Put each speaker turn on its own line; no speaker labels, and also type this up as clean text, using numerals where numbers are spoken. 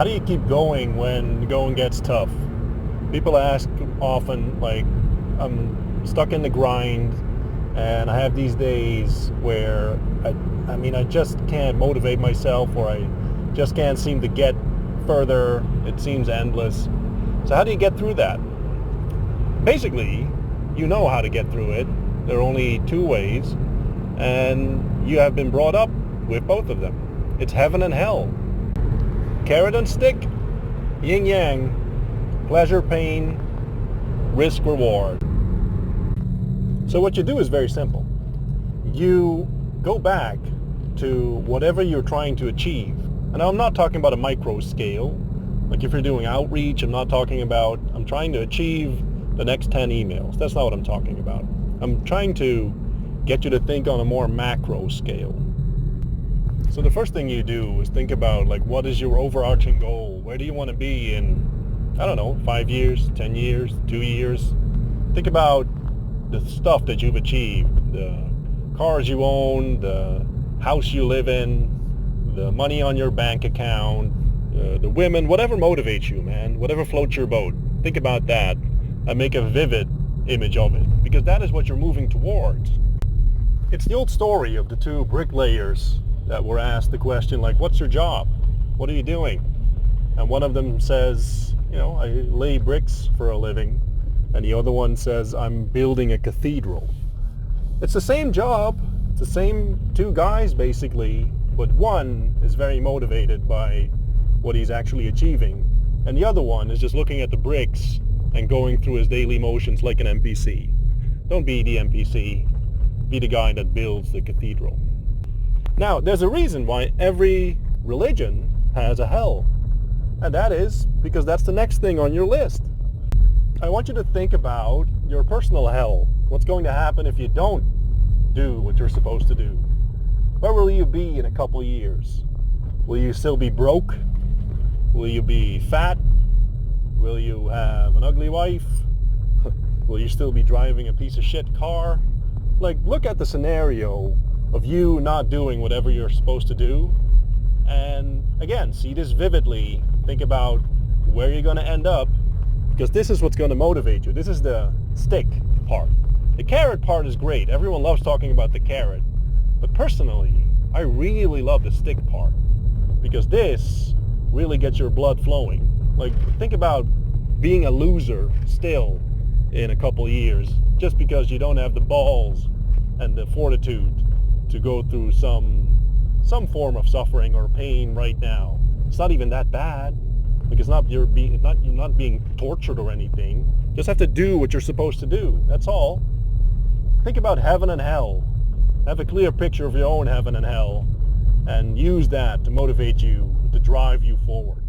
How do you keep going when the going gets tough? People ask often, like, I'm stuck in the grind and I have these days where I just can't motivate myself, or I just can't seem to get further. It seems endless. So how do you get through that? Basically, you know how to get through it. There are only two ways, and you have been brought up with both of them. It's heaven and hell. Carrot and stick, yin yang, pleasure, pain, risk, reward. So what you do is very simple. You go back to whatever you're trying to achieve. And I'm not talking about a micro scale. Like if you're doing outreach, I'm trying to achieve the next 10 emails. That's not what I'm talking about. I'm trying to get you to think on a more macro scale. So the first thing you do is think about, like, what is your overarching goal? Where do you want to be in, I don't know, 5 years, 10 years, 2 years? Think about the stuff that you've achieved, the cars you own, the house you live in, the money on your bank account, the women, whatever motivates you, man, whatever floats your boat. Think about that and make a vivid image of it, because that is what you're moving towards. It's the old story of the two bricklayers that were asked the question, like, what's your job? What are you doing? And one of them says, I lay bricks for a living. And the other one says, I'm building a cathedral. It's the same job. It's the same two guys, basically. But one is very motivated by what he's actually achieving. And the other one is just looking at the bricks and going through his daily motions like an NPC. Don't be the NPC. Be the guy that builds the cathedral. Now, there's a reason why every religion has a hell. And that is because that's the next thing on your list. I want you to think about your personal hell. What's going to happen if you don't do what you're supposed to do? Where will you be in a couple years? Will you still be broke? Will you be fat? Will you have an ugly wife? Will you still be driving a piece of shit car? Like, look at the scenario of you not doing whatever you're supposed to do. And again, see this vividly. Think about where you're going to end up, because this is what's going to motivate you. This is the stick part. The carrot part is great. Everyone loves talking about the carrot. But personally, I really love the stick part, because this really gets your blood flowing. Like, think about being a loser still in a couple years just because you don't have the balls and the fortitude to go through some form of suffering or pain right now. It's not even that bad. Like, you're not being tortured or anything. Just have to do what you're supposed to do. That's all. Think about heaven and hell. Have a clear picture of your own heaven and hell, and use that to motivate you, to drive you forward.